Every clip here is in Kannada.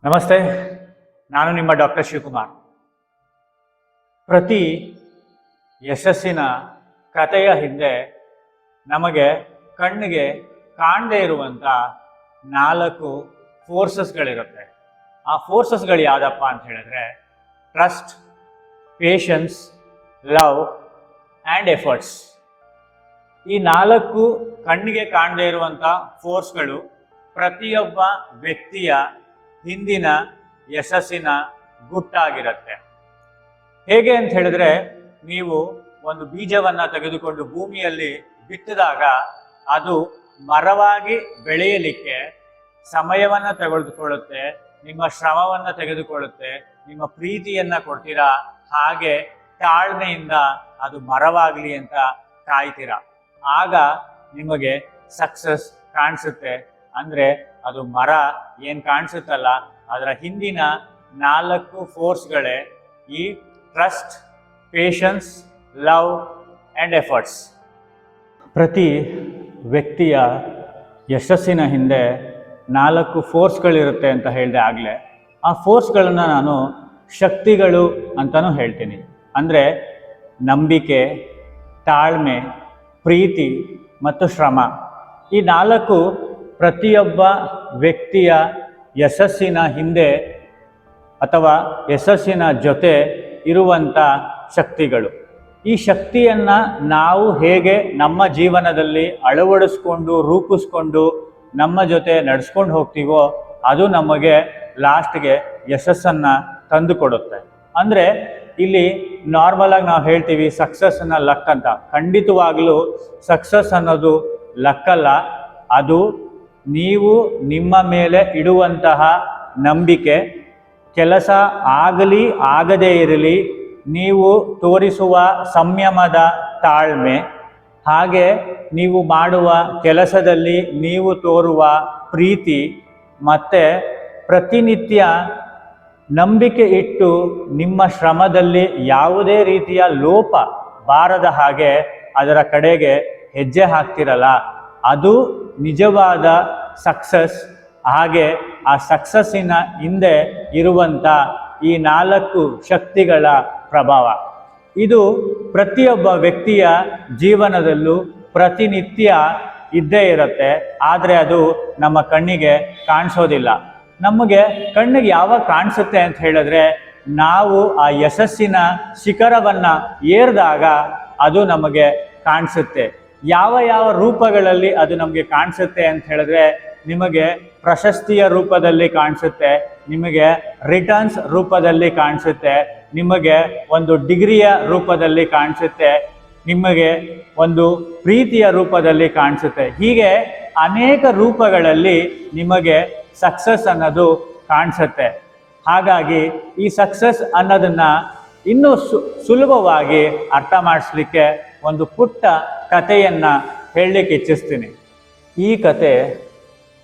ನಮಸ್ತೆ, ನಾನು ನಿಮ್ಮ ಡಾಕ್ಟರ್ ಶಿವಕುಮಾರ್. ಪ್ರತಿ ಯಶಸ್ಸಿನ ಕಥೆಯ ಹಿಂದೆ ನಮಗೆ ಕಣ್ಣಿಗೆ ಕಾಣದೇ ಇರುವಂಥ 4 ಫೋರ್ಸಸ್ಗಳಿರುತ್ತೆ. ಆ ಫೋರ್ಸಸ್ಗಳು ಯಾವುದಪ್ಪ ಅಂತ ಹೇಳಿದ್ರೆ trust, patience, love and efforts. ಈ 4 ಕಣ್ಣಿಗೆ ಕಾಣದೇ ಇರುವಂಥ ಫೋರ್ಸ್ಗಳು ಪ್ರತಿಯೊಬ್ಬ ವ್ಯಕ್ತಿಯ ಹಿಂದಿನ ಯಶಸ್ಸಿನ ಗುಟ್ಟಾಗಿರುತ್ತೆ. ಹೇಗೆ ಅಂತ ಹೇಳಿದ್ರೆ, ನೀವು ಒಂದು ಬೀಜವನ್ನು ತೆಗೆದುಕೊಂಡು ಭೂಮಿಯಲ್ಲಿ ಬಿತ್ತಿದಾಗ ಅದು ಮರವಾಗಿ ಬೆಳೆಯಲಿಕ್ಕೆ ಸಮಯವನ್ನು ತೆಗೆದುಕೊಳ್ಳುತ್ತೆ, ನಿಮ್ಮ ಶ್ರಮವನ್ನು ತೆಗೆದುಕೊಳ್ಳುತ್ತೆ, ನಿಮ್ಮ ಪ್ರೀತಿಯನ್ನು ಕೊಡ್ತೀರಾ, ಹಾಗೆ ತಾಳ್ಮೆಯಿಂದ ಅದು ಮರವಾಗಲಿ ಅಂತ ಕಾಯ್ತೀರಾ. ಆಗ ನಿಮಗೆ ಸಕ್ಸಸ್ ಕಾಣಿಸುತ್ತೆ. ಅಂದರೆ ಅದು ಮರ ಏನು ಕಾಣಿಸುತ್ತಲ್ಲ, ಅದರ ಹಿಂದಿನ 4 ಫೋರ್ಸ್ಗಳೇ ಈ trust, patience, love and efforts. ಪ್ರತಿ ವ್ಯಕ್ತಿಯ ಯಶಸ್ಸಿನ ಹಿಂದೆ 4 ಫೋರ್ಸ್ಗಳಿರುತ್ತೆ ಅಂತ ಹೇಳಿದೆ ಆಗಲೇ. ಆ ಫೋರ್ಸ್ಗಳನ್ನು ನಾನು ಶಕ್ತಿಗಳು ಅಂತಲೂ ಹೇಳ್ತೀನಿ. ಅಂದರೆ ನಂಬಿಕೆ, ತಾಳ್ಮೆ, ಪ್ರೀತಿ ಮತ್ತು ಶ್ರಮ. ಈ 4 ಪ್ರತಿಯೊಬ್ಬ ವ್ಯಕ್ತಿಯ ಯಶಸ್ಸಿನ ಹಿಂದೆ ಅಥವಾ ಯಶಸ್ಸಿನ ಜೊತೆ ಇರುವಂಥ ಶಕ್ತಿಗಳು. ಈ ಶಕ್ತಿಯನ್ನು ನಾವು ಹೇಗೆ ನಮ್ಮ ಜೀವನದಲ್ಲಿ ಅಳವಡಿಸ್ಕೊಂಡು ರೂಪಿಸ್ಕೊಂಡು ನಮ್ಮ ಜೊತೆ ನಡೆಸ್ಕೊಂಡು ಹೋಗ್ತೀವೋ ಅದು ನಮಗೆ ಲಾಸ್ಟ್ಗೆ ಯಶಸ್ಸನ್ನು ತಂದು ಕೊಡುತ್ತೆ. ಅಂದರೆ ಇಲ್ಲಿ ನಾರ್ಮಲಾಗಿ ನಾವು ಹೇಳ್ತೀವಿ ಸಕ್ಸಸ್ಸನ್ನು ಲಕ್ ಅಂತ. ಖಂಡಿತವಾಗಲೂ ಸಕ್ಸಸ್ ಅನ್ನೋದು ಲಕ್ಕಲ್ಲ, ಅದು ನೀವು ನಿಮ್ಮ ಮೇಲೆ ಇಡುವಂತಹ ನಂಬಿಕೆ. ಕೆಲಸ ಆಗಲಿ ಆಗದೇ ಇರಲಿ, ನೀವು ತೋರಿಸುವ ಸಂಯಮದ ತಾಳ್ಮೆ, ಹಾಗೆ ನೀವು ಮಾಡುವ ಕೆಲಸದಲ್ಲಿ ನೀವು ತೋರುವ ಪ್ರೀತಿ, ಮತ್ತು ಪ್ರತಿನಿತ್ಯ ನಂಬಿಕೆ ಇಟ್ಟು ನಿಮ್ಮ ಶ್ರಮದಲ್ಲಿ ಯಾವುದೇ ರೀತಿಯ ಲೋಪ ಬಾರದ ಹಾಗೆ ಅದರ ಕಡೆಗೆ ಹೆಜ್ಜೆ ಹಾಕ್ತಿರಲ್ಲ, ಅದು ನಿಜವಾದ ಸಕ್ಸಸ್. ಹಾಗೆ ಆ ಸಕ್ಸಸ್ಸಿನ ಹಿಂದೆ ಇರುವಂಥ ಈ 4 ಶಕ್ತಿಗಳ ಪ್ರಭಾವ ಇದು ಪ್ರತಿಯೊಬ್ಬ ವ್ಯಕ್ತಿಯ ಜೀವನದಲ್ಲೂ ಪ್ರತಿನಿತ್ಯ ಇದ್ದೇ ಇರುತ್ತೆ. ಆದರೆ ಅದು ನಮ್ಮ ಕಣ್ಣಿಗೆ ಕಾಣಿಸೋದಿಲ್ಲ. ನಮಗೆ ಕಣ್ಣಿಗೆ ಯಾವಾಗ ಕಾಣಿಸುತ್ತೆ ಅಂತ ಹೇಳಿದ್ರೆ, ನಾವು ಆ ಯಶಸ್ಸಿನ ಶಿಖರವನ್ನು ಏರಿದಾಗ ಅದು ನಮಗೆ ಕಾಣಿಸುತ್ತೆ. ಯಾವ ಯಾವ ರೂಪಗಳಲ್ಲಿ ಅದು ನಮಗೆ ಕಾಣಿಸುತ್ತೆ ಅಂತ ಹೇಳಿದ್ರೆ, ನಿಮಗೆ ಪ್ರಶಸ್ತಿಯ ರೂಪದಲ್ಲಿ ಕಾಣಿಸುತ್ತೆ, ನಿಮಗೆ ರಿಟರ್ನ್ಸ್ ರೂಪದಲ್ಲಿ ಕಾಣಿಸುತ್ತೆ, ನಿಮಗೆ ಒಂದು ಡಿಗ್ರಿಯ ರೂಪದಲ್ಲಿ ಕಾಣಿಸುತ್ತೆ, ನಿಮಗೆ ಒಂದು ಪ್ರೀತಿಯ ರೂಪದಲ್ಲಿ ಕಾಣಿಸುತ್ತೆ. ಹೀಗೆ ಅನೇಕ ರೂಪಗಳಲ್ಲಿ ನಿಮಗೆ ಸಕ್ಸಸ್ ಅನ್ನೋದು ಕಾಣಿಸುತ್ತೆ. ಹಾಗಾಗಿ ಈ ಸಕ್ಸಸ್ ಅನ್ನೋದನ್ನು ಇನ್ನೂ ಸುಲಭವಾಗಿ ಅರ್ಥ ಮಾಡಿಸ್ಲಿಕ್ಕೆ ಒಂದು ಪುಟ್ಟ ಕಥೆಯನ್ನು ಹೇಳಲಿಕ್ಕೆ ಇಚ್ಛಿಸ್ತೀನಿ. ಈ ಕತೆ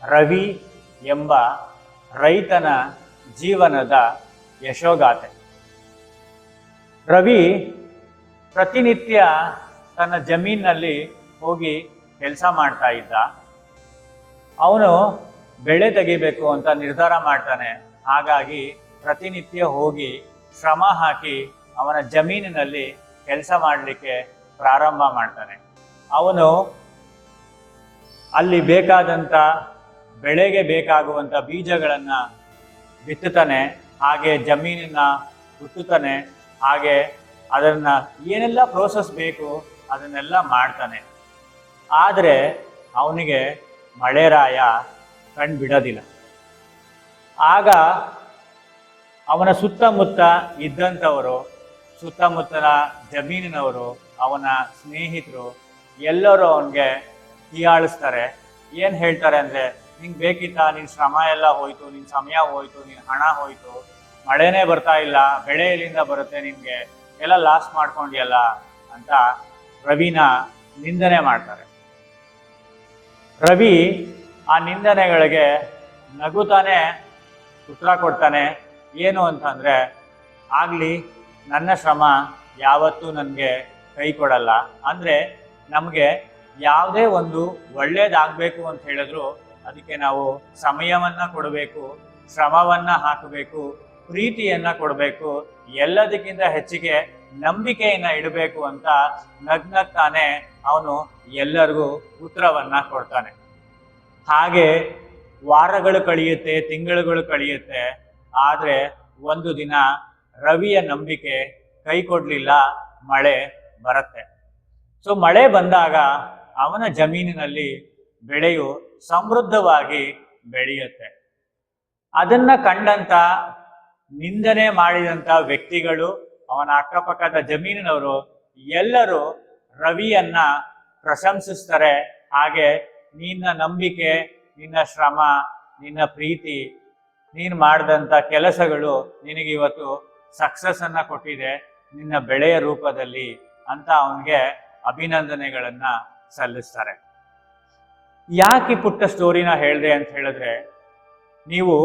ರವಿ ಎಂಬ ರೈತನ ಜೀವನದ ಯಶೋಗಾಥೆ. ರವಿ ಪ್ರತಿನಿತ್ಯ ತನ್ನ ಜಮೀನಿನಲ್ಲಿ ಹೋಗಿ ಕೆಲಸ ಮಾಡ್ತಾ ಇದ್ದ. ಅವನು ಬೆಳೆ ತೆಗಿಬೇಕು ಅಂತ ನಿರ್ಧಾರ ಮಾಡ್ತಾನೆ. ಹಾಗಾಗಿ ಪ್ರತಿನಿತ್ಯ ಹೋಗಿ ಶ್ರಮ ಹಾಕಿ ಅವನ ಜಮೀನಿನಲ್ಲಿ ಕೆಲಸ ಮಾಡಲಿಕ್ಕೆ ಪ್ರಾರಂಭ ಮಾಡ್ತಾನೆ. ಅವನು ಅಲ್ಲಿ ಬೇಕಾದಂಥ ಬೆಳೆಗೆ ಬೇಕಾಗುವಂಥ ಬೀಜಗಳನ್ನು ಬಿತ್ತುತ್ತಾನೆ, ಹಾಗೆ ಜಮೀನನ್ನು ಹುಟ್ಟುತ್ತಾನೆ, ಹಾಗೆ ಅದನ್ನು ಏನೆಲ್ಲ ಪ್ರೋಸೆಸ್ ಬೇಕು ಅದನ್ನೆಲ್ಲ ಮಾಡ್ತಾನೆ. ಆದರೆ ಅವನಿಗೆ ಮಳೆರಾಯ ಕಣ್ಣು ಬಿಡೋದಿಲ್ಲ. ಆಗ ಅವನ ಸುತ್ತಮುತ್ತ ಇದ್ದಂಥವರು, ಸುತ್ತಮುತ್ತಲ ಜಮೀನಿನವರು, ಅವನ ಸ್ನೇಹಿತರು ಎಲ್ಲರೂ ಅವನಿಗೆ ಹೀಯಾಳಿಸ್ತಾರೆ. ಏನು ಹೇಳ್ತಾರೆ ಅಂದರೆ, ನಿಂಗೆ ಬೇಕಿತ್ತಾ, ನಿನ್ನ ಶ್ರಮ ಎಲ್ಲ ಹೋಯಿತು, ನಿನ್ನ ಸಮಯ ಹೋಯಿತು, ನಿನ್ನ ಹಣ ಹೋಯಿತು, ಮಳೆನೇ ಬರ್ತಾ ಇಲ್ಲ, ಬೆಳೆ ಎಲ್ಲಿಂದ ಬರುತ್ತೆ, ನಿನಗೆ ಎಲ್ಲ ಲಾಸ್ ಮಾಡ್ಕೊಂಡಿಯಲ್ಲ ಅಂತ ರವಿನ ನಿಂದನೆ ಮಾಡ್ತಾರೆ. ರವಿ ಆ ನಿಂದನೆಗಳಿಗೆ ನಗುತ್ತಾನೆ ಉತ್ತರ ಕೊಡ್ತಾನೆ. ಏನು ಅಂತಂದರೆ, ಆಗಲಿ, ನನ್ನ ಶ್ರಮ ಯಾವತ್ತೂ ನನಗೆ ಕೈ ಕೊಡಲ್ಲ. ಅಂದರೆ ನಮಗೆ ಯಾವುದೇ ಒಂದು ಒಳ್ಳೇದಾಗಬೇಕು ಅಂತ ಹೇಳಿದ್ರು ಅದಕ್ಕೆ ನಾವು ಸಮಯವನ್ನ ಕೊಡಬೇಕು, ಶ್ರಮವನ್ನ ಹಾಕಬೇಕು, ಪ್ರೀತಿಯನ್ನ ಕೊಡಬೇಕು, ಎಲ್ಲದಕ್ಕಿಂತ ಹೆಚ್ಚಿಗೆ ನಂಬಿಕೆಯನ್ನ ಇಡಬೇಕು ಅಂತ ನಗ್ನಗ್ತಾನೆ ಅವನು ಎಲ್ಲರಿಗೂ ಉತ್ತರವನ್ನ ಕೊಡ್ತಾನೆ. ಹಾಗೆ ವಾರಗಳು ಕಳೆಯುತ್ತೆ, ತಿಂಗಳುಗಳು ಕಳೆಯುತ್ತೆ. ಆದ್ರೆ ಒಂದು ದಿನ ರವಿಯ ನಂಬಿಕೆ ಕೈ ಕೊಡ್ಲಿಲ್ಲ, ಮಳೆ ಬರುತ್ತೆ. ಸೊ ಮಳೆ ಬಂದಾಗ ಅವನ ಜಮೀನಿನಲ್ಲಿ ಬೆಳೆಯು ಸಮೃದ್ಧವಾಗಿ ಬೆಳೆಯುತ್ತೆ. ಅದನ್ನ ಕಂಡಂತ ನಿಂದನೆ ಮಾಡಿದಂತ ವ್ಯಕ್ತಿಗಳು, ಅವನ ಅಕ್ಕಪಕ್ಕದ ಜಮೀನಿನವರು ಎಲ್ಲರೂ ರವಿಯನ್ನ ಪ್ರಶಂಸಿಸ್ತಾರೆ. ಹಾಗೆ ನಿನ್ನ ನಂಬಿಕೆ, ನಿನ್ನ ಶ್ರಮ, ನಿನ್ನ ಪ್ರೀತಿ, ನೀನು ಮಾಡಿದಂಥ ಕೆಲಸಗಳು ನಿನಗೆ ಇವತ್ತು ಸಕ್ಸಸ್ ಅನ್ನ ಕೊಟ್ಟಿದೆ ನಿನ್ನ ಬೆಳೆಯ ರೂಪದಲ್ಲಿ ಅಂತ ಅವನಿಗೆ ಅಭಿನಂದನೆಗಳನ್ನ ಸಲ್ಲಿಸ್ತಾರೆ. ಯಾಕೆ ಈ ಪುಟ್ಟ ಸ್ಟೋರಿನ ಹೇಳಿದೆ ಅಂತ ಹೇಳಿದ್ರೆ, ನೀವು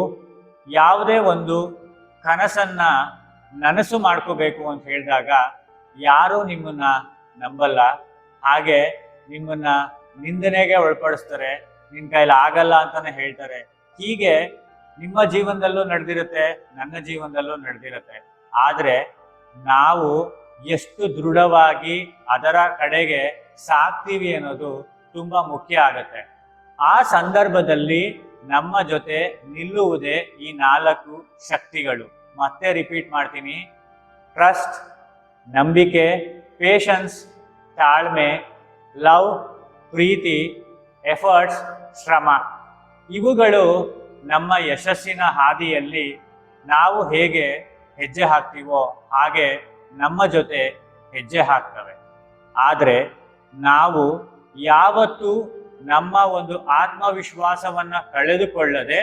ಯಾವುದೇ ಒಂದು ಕನಸನ್ನ ನನಸು ಮಾಡ್ಕೋಬೇಕು ಅಂತ ಹೇಳಿದಾಗ ಯಾರೂ ನಿಮ್ಮನ್ನ ನಂಬಲ್ಲ, ಹಾಗೆ ನಿಮ್ಮನ್ನ ನಿಂದನೆಗೆ ಒಳಪಡಿಸ್ತಾರೆ, ನಿನ್ನ ಕೈಲಿ ಆಗಲ್ಲ ಅಂತಾನೆ ಹೇಳ್ತಾರೆ. ಹೀಗೆ ನಿಮ್ಮ ಜೀವನದಲ್ಲೂ ನಡೆದಿರುತ್ತೆ, ನನ್ನ ಜೀವನದಲ್ಲೂ ನಡೆದಿರುತ್ತೆ. ಆದ್ರೆ ನಾವು ಎಷ್ಟು ದೃಢವಾಗಿ ಅದರ ಕಡೆಗೆ ಸಾಕ್ತೀವಿ ಅನ್ನೋದು ತುಂಬಾ ಮುಖ್ಯ ಆಗತ್ತೆ. ಆ ಸಂದರ್ಭದಲ್ಲಿ ನಮ್ಮ ಜೊತೆ ನಿಲ್ಲುವುದೇ ಈ 4 ಶಕ್ತಿಗಳು. ಮತ್ತೆ ರಿಪೀಟ್ ಮಾಡ್ತೀನಿ: ಟ್ರಸ್ಟ್, ನಂಬಿಕೆ, ಪೇಷನ್ಸ್, ತಾಳ್ಮೆ, ಲವ್, ಪ್ರೀತಿ, ಎಫರ್ಟ್ಸ್, ಶ್ರಮ. ಇವುಗಳು ನಮ್ಮ ಯಶಸ್ಸಿನ ಹಾದಿಯಲ್ಲಿ ನಾವು ಹೇಗೆ ಹೆಜ್ಜೆ ಹಾಕ್ತೀವೋ ಹಾಗೆ ನಮ್ಮ ಜೊತೆ ಹೆಜ್ಜೆ ಹಾಕ್ತವೆ. ಆದರೆ ನಾವು ಯಾವತ್ತೂ ನಮ್ಮ ಒಂದು ಆತ್ಮವಿಶ್ವಾಸವನ್ನ ಕಳೆದುಕೊಳ್ಳದೆ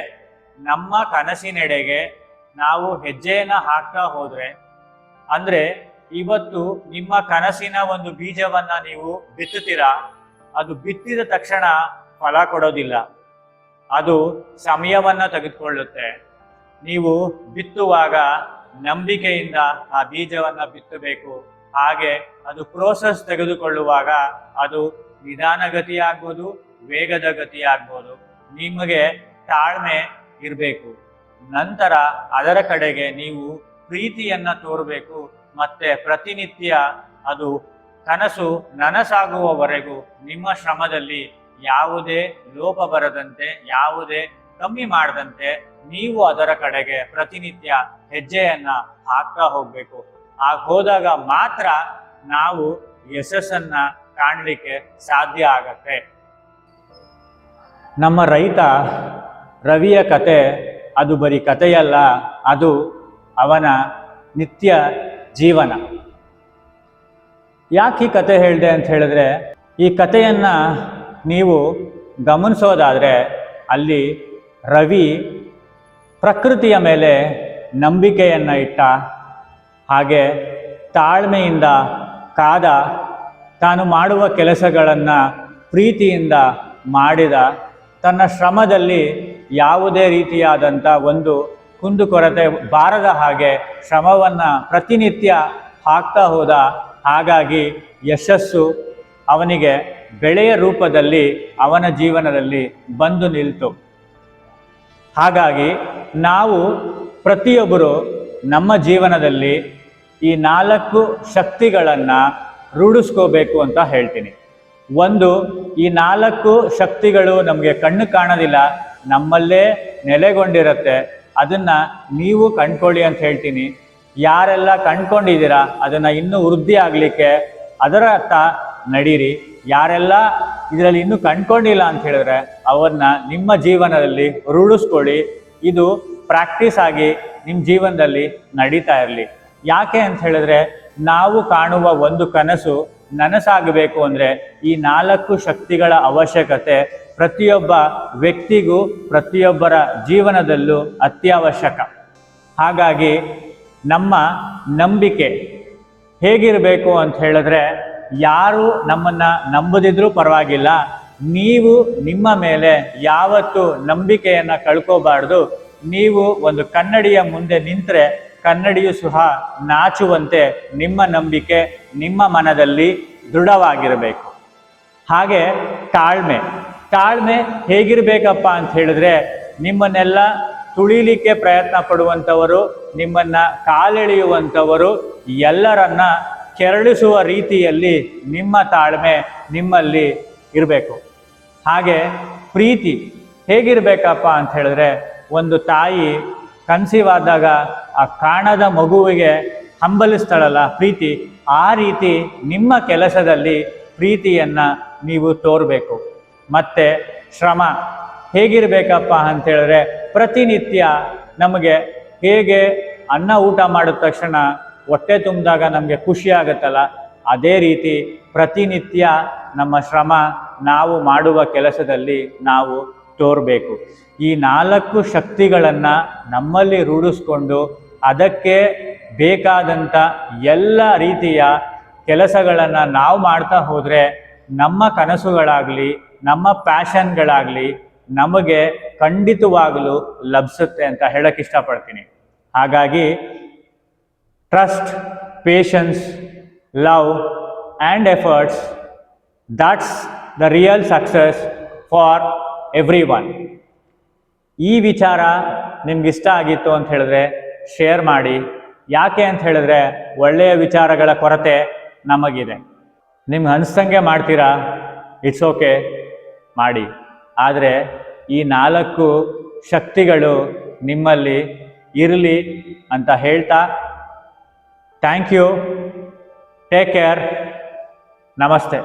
ನಮ್ಮ ಕನಸಿನೆಡೆಗೆ ನಾವು ಹೆಜ್ಜೆಯನ್ನ ಹಾಕ್ತಾ ಹೋದ್ರೆ, ಅಂದ್ರೆ ಇವತ್ತು ನಿಮ್ಮ ಕನಸಿನ ಒಂದು ಬೀಜವನ್ನ ನೀವು ಬಿತ್ತುತ್ತೀರಾ, ಅದು ಬಿತ್ತಿದ ತಕ್ಷಣ ಫಲ ಕೊಡೋದಿಲ್ಲ, ಅದು ಸಮಯವನ್ನ ತೆಗೆದುಕೊಳ್ಳುತ್ತೆ. ನೀವು ಬಿತ್ತುವಾಗ ನಂಬಿಕೆಯಿಂದ ಆ ಬೀಜವನ್ನ ಬಿತ್ತಬೇಕು. ಹಾಗೆ ಅದು ಪ್ರೋಸೆಸ್ ತೆಗೆದುಕೊಳ್ಳುವಾಗ ಅದು ನಿಧಾನಗತಿ ಆಗ್ಬೋದು, ವೇಗದ ಗತಿ ಆಗ್ಬೋದು. ನಿಮಗೆ ತಾಳ್ಮೆ ಇರಬೇಕು. ನಂತರ ಅದರ ಕಡೆಗೆ ನೀವು ಪ್ರೀತಿಯನ್ನ ತೋರಬೇಕು. ಮತ್ತೆ ಪ್ರತಿನಿತ್ಯ ಅದು ಕನಸು ನನಸಾಗುವವರೆಗೂ ನಿಮ್ಮ ಶ್ರಮದಲ್ಲಿ ಯಾವುದೇ ಲೋಪ ಬರದಂತೆ, ಯಾವುದೇ ಕಮ್ಮಿ ಮಾಡದಂತೆ ನೀವು ಅದರ ಕಡೆಗೆ ಪ್ರತಿನಿತ್ಯ ಹೆಜ್ಜೆಯನ್ನ ಹಾಕ್ತಾ ಹೋಗ್ಬೇಕು. ಹೋದಾಗ ಮಾತ್ರ ನಾವು ಯಶಸ್ಸನ್ನ ಕಾಣಲಿಕ್ಕೆ ಸಾಧ್ಯ ಆಗತ್ತೆ. ನಮ್ಮ ರೈತ ರವಿಯ ಕತೆ ಅದು ಬರೀ ಕಥೆಯಲ್ಲ, ಅದು ಅವನ ನಿತ್ಯ ಜೀವನ. ಯಾಕೆ ಈ ಕತೆ ಹೇಳಿದೆ ಅಂತ ಹೇಳಿದ್ರೆ, ಈ ಕಥೆಯನ್ನ ನೀವು ಗಮನಿಸೋದಾದ್ರೆ ಅಲ್ಲಿ ರವಿ ಪ್ರಕೃತಿಯ ಮೇಲೆ ನಂಬಿಕೆಯನ್ನ ಇಟ್ಟ, ಹಾಗೆ ತಾಳ್ಮೆಯಿಂದ ಕಾದ, ತಾನು ಮಾಡುವ ಕೆಲಸಗಳನ್ನು ಪ್ರೀತಿಯಿಂದ ಮಾಡಿದ, ತನ್ನ ಶ್ರಮದಲ್ಲಿ ಯಾವುದೇ ರೀತಿಯಾದಂಥ ಒಂದು ಕುಂದುಕೊರತೆ ಬಾರದ ಹಾಗೆ ಶ್ರಮವನ್ನು ಪ್ರತಿನಿತ್ಯ ಹಾಕ್ತಾ ಹೋದ. ಹಾಗಾಗಿ ಯಶಸ್ಸು ಅವನಿಗೆ ಬೆಳೆಯ ರೂಪದಲ್ಲಿ ಅವನ ಜೀವನದಲ್ಲಿ ಬಂದು ನಿಲ್ತು. ಹಾಗಾಗಿ ನಾವು ಪ್ರತಿಯೊಬ್ಬರು ನಮ್ಮ ಜೀವನದಲ್ಲಿ ಈ 4 ಶಕ್ತಿಗಳನ್ನು ರೂಢಿಸ್ಕೋಬೇಕು ಅಂತ ಹೇಳ್ತೀನಿ. ಒಂದು, ಈ 4 ಶಕ್ತಿಗಳು ನಮಗೆ ಕಣ್ಣು ಕಾಣೋದಿಲ್ಲ, ನಮ್ಮಲ್ಲೇ ನೆಲೆಗೊಂಡಿರುತ್ತೆ. ಅದನ್ನು ನೀವು ಕಂಡ್ಕೊಳ್ಳಿ ಅಂತ ಹೇಳ್ತೀನಿ. ಯಾರೆಲ್ಲ ಕಂಡ್ಕೊಂಡಿದ್ದೀರಾ ಅದನ್ನು ಇನ್ನೂ ವೃದ್ಧಿ ಆಗಲಿಕ್ಕೆ ಅದರ ಅರ್ಥ ನಡೀರಿ. ಯಾರೆಲ್ಲ ಇದರಲ್ಲಿ ಇನ್ನೂ ಕಂಡ್ಕೊಂಡಿಲ್ಲ ಅಂತ ಹೇಳಿದ್ರೆ ಅವನ್ನ ನಿಮ್ಮ ಜೀವನದಲ್ಲಿ ರೂಢಿಸ್ಕೊಳ್ಳಿ. ಇದು ಪ್ರಾಕ್ಟೀಸ್ ಆಗಿ ನಿಮ್ಮ ಜೀವನದಲ್ಲಿ ನಡೀತಾ ಇರಲಿ. ಯಾಕೆ ಅಂತ ಹೇಳಿದ್ರೆ, ನಾವು ಕಾಣುವ ಒಂದು ಕನಸು ನನಸಾಗಬೇಕು ಅಂದರೆ ಈ 4 ಶಕ್ತಿಗಳ ಅವಶ್ಯಕತೆ ಪ್ರತಿಯೊಬ್ಬ ವ್ಯಕ್ತಿಗೂ ಪ್ರತಿಯೊಬ್ಬರ ಜೀವನದಲ್ಲೂ ಅತ್ಯವಶ್ಯಕ. ಹಾಗಾಗಿ ನಮ್ಮ ನಂಬಿಕೆ ಹೇಗಿರಬೇಕು ಅಂತ ಹೇಳಿದ್ರೆ, ಯಾರು ನಮ್ಮನ್ನು ನಂಬದಿದ್ರೂ ಪರವಾಗಿಲ್ಲ, ನೀವು ನಿಮ್ಮ ಮೇಲೆ ಯಾವತ್ತೂ ನಂಬಿಕೆಯನ್ನು ಕಳ್ಕೋಬಾರ್ದು. ನೀವು ಒಂದು ಕನ್ನಡಿಯ ಮುಂದೆ ನಿಂತರೆ ಕನ್ನಡಿಯು ಸಹ ನಾಚುವಂತೆ ನಿಮ್ಮ ನಂಬಿಕೆ ನಿಮ್ಮ ಮನದಲ್ಲಿ ದೃಢವಾಗಿರಬೇಕು. ಹಾಗೆ ತಾಳ್ಮೆ, ತಾಳ್ಮೆ ಹೇಗಿರಬೇಕಪ್ಪ ಅಂತ ಹೇಳಿದ್ರೆ, ನಿಮ್ಮನ್ನೆಲ್ಲ ತುಳಿಲಿಕ್ಕೆ ಪ್ರಯತ್ನ ಪಡುವಂಥವರು, ನಿಮ್ಮನ್ನ ಕಾಲೆಳೆಯುವಂಥವರು ಎಲ್ಲರನ್ನ ಕೆರಳಿಸುವ ರೀತಿಯಲ್ಲಿ ನಿಮ್ಮ ತಾಳ್ಮೆ ನಿಮ್ಮಲ್ಲಿ ಇರಬೇಕು. ಹಾಗೆ ಪ್ರೀತಿ ಹೇಗಿರಬೇಕಪ್ಪ ಅಂತ ಹೇಳಿದ್ರೆ, ಒಂದು ತಾಯಿ ಕನ್ಸೀವ್ ಆದಾಗ ಆ ಕಾಣದ ಮಗುವಿಗೆ ಹಂಬಲಿಸ್ತಾಳಲ್ಲ ಪ್ರೀತಿ, ಆ ರೀತಿ ನಿಮ್ಮ ಕೆಲಸದಲ್ಲಿ ಪ್ರೀತಿಯನ್ನು ನೀವು ತೋರಬೇಕು. ಮತ್ತು ಶ್ರಮ ಹೇಗಿರಬೇಕಪ್ಪ ಅಂತ ಹೇಳಿದ್ರೆ, ಪ್ರತಿನಿತ್ಯ ನಮಗೆ ಹೇಗೆ ಅನ್ನ ಊಟ ಮಾಡಿದ ತಕ್ಷಣ ಹೊಟ್ಟೆ ತುಂಬಿದಾಗ ನಮಗೆ ಖುಷಿ ಆಗುತ್ತಲ್ಲ, ಅದೇ ರೀತಿ ಪ್ರತಿನಿತ್ಯ ನಮ್ಮ ಶ್ರಮ ನಾವು ಮಾಡುವ ಕೆಲಸದಲ್ಲಿ ನಾವು ತೋರಬೇಕು. ಈ 4 ಶಕ್ತಿಗಳನ್ನು ನಮ್ಮಲ್ಲಿ ರೂಢಿಸ್ಕೊಂಡು ಅದಕ್ಕೆ ಬೇಕಾದಂಥ ಎಲ್ಲ ರೀತಿಯ ಕೆಲಸಗಳನ್ನು ನಾವು ಮಾಡ್ತಾ ಹೋದರೆ ನಮ್ಮ ಕನಸುಗಳಾಗಲಿ ನಮ್ಮ ಪ್ಯಾಷನ್ಗಳಾಗಲಿ ನಮಗೆ ಖಂಡಿತವಾಗಲೂ ಲಭಿಸುತ್ತೆ ಅಂತ ಹೇಳಕ್ಕೆ ಇಷ್ಟಪಡ್ತೀನಿ. ಹಾಗಾಗಿ trust, patience, love and efforts, that's the real success for every one. ಈ ವಿಚಾರ ನಿಮ್ಗೆ ಇಷ್ಟ ಆಗಿತ್ತು ಅಂತ ಹೇಳಿದ್ರೆ ಶೇರ್ ಮಾಡಿ. ಯಾಕೆ ಅಂತ ಹೇಳಿದ್ರೆ ಒಳ್ಳೆಯ ವಿಚಾರಗಳ ಕೊರತೆ ನಮಗಿದೆ. ನಿಮ್ಗೆ ಅನಿಸ್ತಂಗೆ ಮಾಡ್ತೀರಾ, ಇಟ್ಸ್ ಓಕೆ, ಮಾಡಿ. ಆದರೆ ಈ 4 ಶಕ್ತಿಗಳು ನಿಮ್ಮಲ್ಲಿ ಇರಲಿ ಅಂತ ಹೇಳ್ತಾ, ಥ್ಯಾಂಕ್ ಯು, ಟೇಕ್ ಕೇರ್, ನಮಸ್ತೆ.